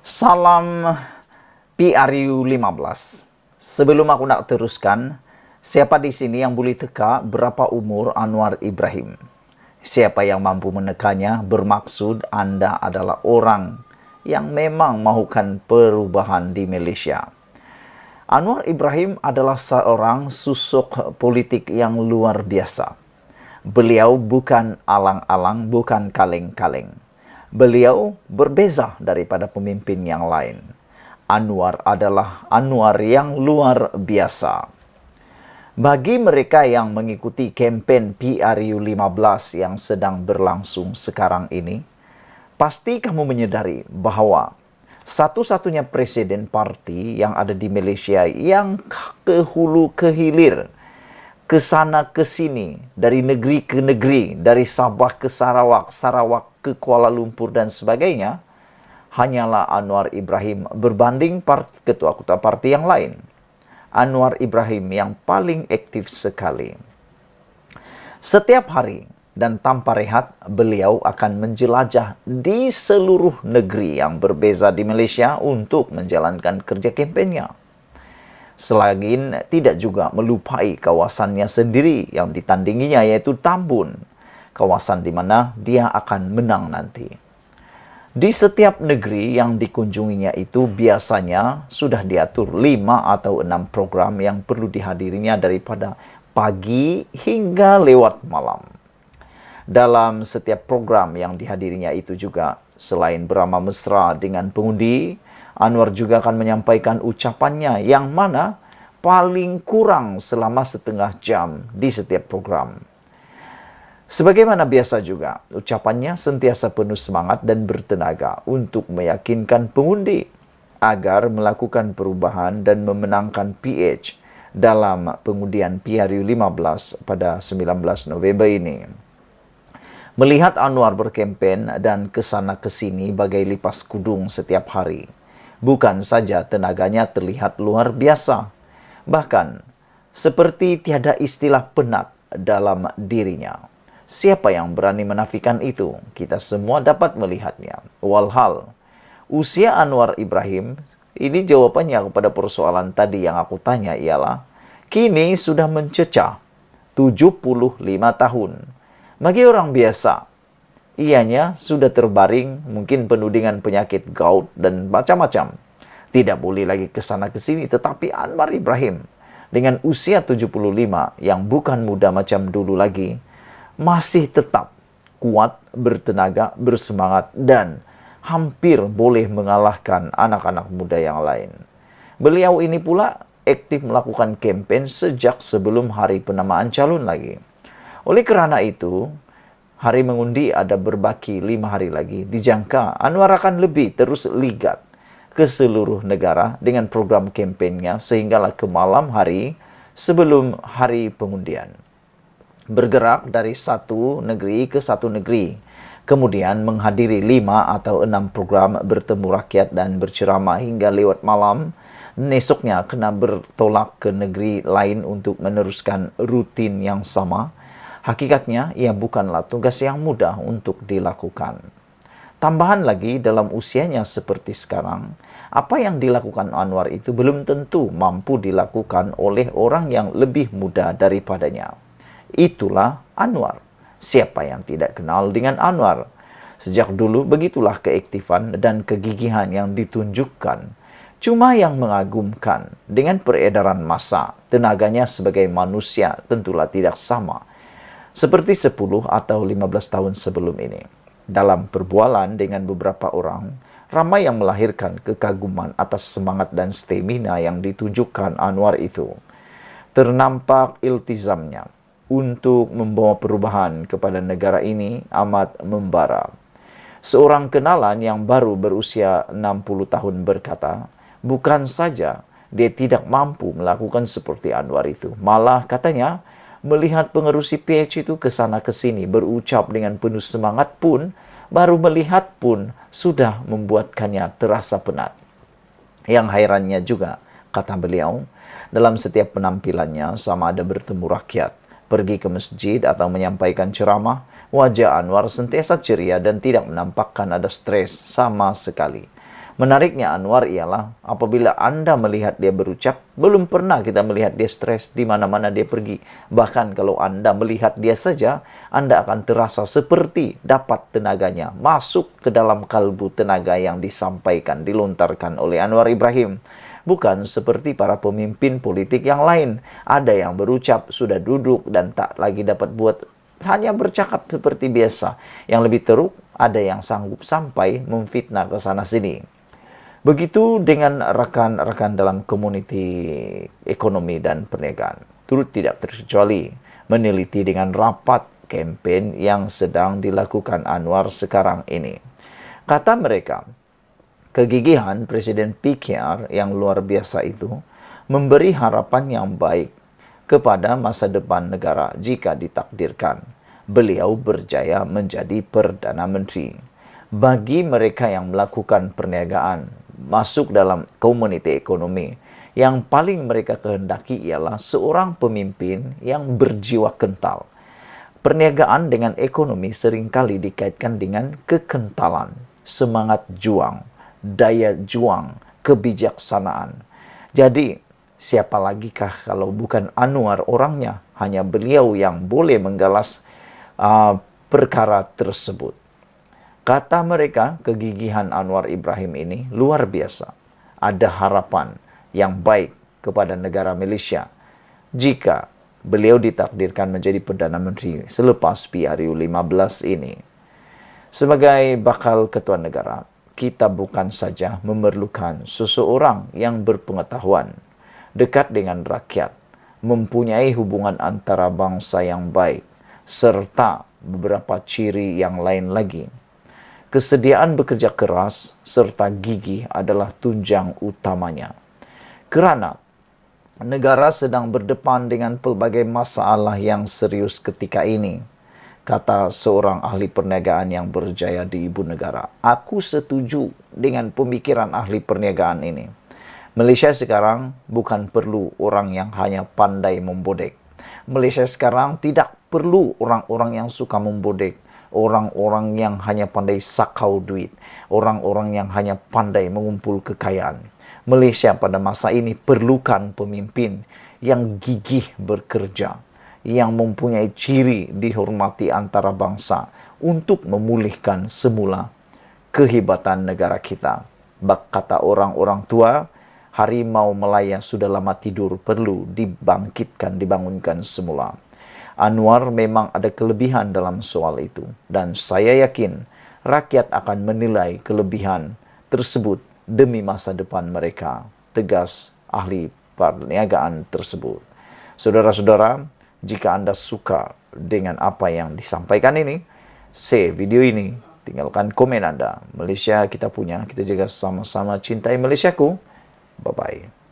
Salam PRU 15. Sebelum aku nak teruskan, siapa di sini yang boleh teka berapa umur Anwar Ibrahim? Siapa yang mampu menekannya bermaksud Anda adalah orang yang memang mahukan perubahan di Malaysia. Anwar Ibrahim adalah seorang susuk politik yang luar biasa. Beliau bukan alang-alang, bukan kaleng-kaleng. Beliau berbeza daripada pemimpin yang lain. Anwar adalah Anwar yang luar biasa. Bagi mereka yang mengikuti kempen PRU 15 yang sedang berlangsung sekarang ini, pasti kamu menyadari bahawa satu-satunya presiden parti yang ada di Malaysia yang ke hulu ke hilir, ke sana ke sini, dari negeri ke negeri, dari Sabah ke Sarawak, Sarawak ke Kuala Lumpur dan sebagainya, hanyalah Anwar Ibrahim berbanding ketua-ketua parti yang lain. Anwar Ibrahim yang paling aktif sekali. Setiap hari dan tanpa rehat, beliau akan menjelajah di seluruh negeri yang berbeza di Malaysia untuk menjalankan kerja kempennya. Selain tidak juga melupai kawasannya sendiri yang ditandinginya, yaitu Tambun, kawasan di mana dia akan menang nanti. Di setiap negeri yang dikunjunginya itu biasanya sudah diatur 5 atau 6 program yang perlu dihadirinya daripada pagi hingga lewat malam. Dalam setiap program yang dihadirinya itu juga, selain beramah mesra dengan pengundi, Anwar juga akan menyampaikan ucapannya yang mana paling kurang selama setengah jam di setiap program. Sebagaimana biasa juga, ucapannya sentiasa penuh semangat dan bertenaga untuk meyakinkan pengundi agar melakukan perubahan dan memenangkan PH dalam pengundian PRU 15 pada 19 November ini. Melihat Anwar berkempen dan kesana kesini bagai lipas kudung setiap hari, bukan saja tenaganya terlihat luar biasa, bahkan seperti tiada istilah penat dalam dirinya. Siapa yang berani menafikan itu? Kita semua dapat melihatnya. Walhal, usia Anwar Ibrahim, ini jawabannya kepada persoalan tadi yang aku tanya ialah, kini sudah mencecah 75 tahun. Bagi orang biasa, ianya sudah terbaring, mungkin penuh dengan penyakit gout dan macam-macam. Tidak boleh lagi ke sana ke sini, tetapi Anwar Ibrahim dengan usia 75 yang bukan muda macam dulu lagi, masih tetap kuat, bertenaga, bersemangat, dan hampir boleh mengalahkan anak-anak muda yang lain. Beliau ini pula aktif melakukan kempen sejak sebelum hari penamaan calon lagi. Oleh kerana itu, hari mengundi ada berbaki 5 hari lagi. Dijangka Anwar akan lebih terus ligat ke seluruh negara dengan program kempennya sehinggalah ke malam hari sebelum hari pengundian. Bergerak dari satu negeri ke satu negeri, kemudian menghadiri 5 atau 6 program bertemu rakyat dan berceramah hingga lewat malam. Esoknya kena bertolak ke negeri lain untuk meneruskan rutin yang sama. Hakikatnya, ia bukanlah tugas yang mudah untuk dilakukan. Tambahan lagi, dalam usianya seperti sekarang, apa yang dilakukan Anwar itu belum tentu mampu dilakukan oleh orang yang lebih muda daripadanya. Itulah Anwar. Siapa yang tidak kenal dengan Anwar? Sejak dulu begitulah keaktifan dan kegigihan yang ditunjukkan. Cuma yang mengagumkan, dengan peredaran massa, tenaganya sebagai manusia tentulah tidak sama seperti 10 atau 15 tahun sebelum ini. Dalam perbualan dengan beberapa orang, ramai yang melahirkan kekaguman atas semangat dan stamina yang ditunjukkan Anwar itu. Ternampak iltizamnya untuk membawa perubahan kepada negara ini amat membara. Seorang kenalan yang baru berusia 60 tahun berkata, bukan saja dia tidak mampu melakukan seperti Anwar itu, malah katanya, melihat pengerusi PH itu ke sana ke sini berucap dengan penuh semangat pun, baru melihat pun sudah membuatkannya terasa penat. Yang hairannya juga, kata beliau, dalam setiap penampilannya sama ada bertemu rakyat, pergi ke masjid atau menyampaikan ceramah, wajah Anwar sentiasa ceria dan tidak menampakkan ada stres sama sekali. Menariknya Anwar ialah apabila Anda melihat dia berucap, belum pernah kita melihat dia stres di mana-mana dia pergi. Bahkan kalau Anda melihat dia saja, Anda akan terasa seperti dapat tenaganya masuk ke dalam kalbu tenaga yang disampaikan, dilontarkan oleh Anwar Ibrahim. Bukan seperti para pemimpin politik yang lain. Ada yang berucap, sudah duduk dan tak lagi dapat buat, hanya bercakap seperti biasa. Yang lebih teruk, ada yang sanggup sampai memfitnah ke sana sini. Begitu dengan rekan-rekan dalam komuniti ekonomi dan perniagaan. Turut tidak terkecuali meneliti dengan rapat kempen yang sedang dilakukan Anwar sekarang ini. Kata mereka, kegigihan Presiden PKR yang luar biasa itu memberi harapan yang baik kepada masa depan negara jika ditakdirkan beliau berjaya menjadi Perdana Menteri. Bagi mereka yang melakukan perniagaan, masuk dalam komuniti ekonomi, yang paling mereka kehendaki ialah seorang pemimpin yang berjiwa kental. Perniagaan dengan ekonomi seringkali dikaitkan dengan kekentalan, semangat juang, daya juang, kebijaksanaan. Jadi, siapa lagikah kalau bukan Anwar orangnya? Hanya beliau yang boleh menggalas perkara tersebut. Kata mereka, kegigihan Anwar Ibrahim ini luar biasa. Ada harapan yang baik kepada negara Malaysia jika beliau ditakdirkan menjadi Perdana Menteri selepas PRU 15 ini. Sebagai bakal ketua negara, kita bukan saja memerlukan seseorang yang berpengetahuan, dekat dengan rakyat, mempunyai hubungan antara bangsa yang baik, serta beberapa ciri yang lain lagi. Kesediaan bekerja keras serta gigih adalah tunjang utamanya. Kerana negara sedang berdepan dengan pelbagai masalah yang serius ketika ini, kata seorang ahli perniagaan yang berjaya di ibu negara. Aku setuju dengan pemikiran ahli perniagaan ini. Malaysia sekarang bukan perlu orang yang hanya pandai membodek. Malaysia sekarang tidak perlu orang-orang yang suka membodek. Orang-orang yang hanya pandai sakau duit, orang-orang yang hanya pandai mengumpul kekayaan. Malaysia pada masa ini perlukan pemimpin yang gigih bekerja, yang mempunyai ciri dihormati antara bangsa untuk memulihkan semula kehebatan negara kita. Bak kata orang-orang tua, harimau Melaya sudah lama tidur, perlu dibangkitkan, dibangunkan semula. Anwar memang ada kelebihan dalam soal itu, dan saya yakin rakyat akan menilai kelebihan tersebut demi masa depan mereka, tegas ahli perniagaan tersebut. Saudara-saudara, jika Anda suka dengan apa yang disampaikan ini, share video ini, tinggalkan komen Anda. Malaysia kita punya, kita juga sama-sama cintai Malaysiaku. Bye-bye.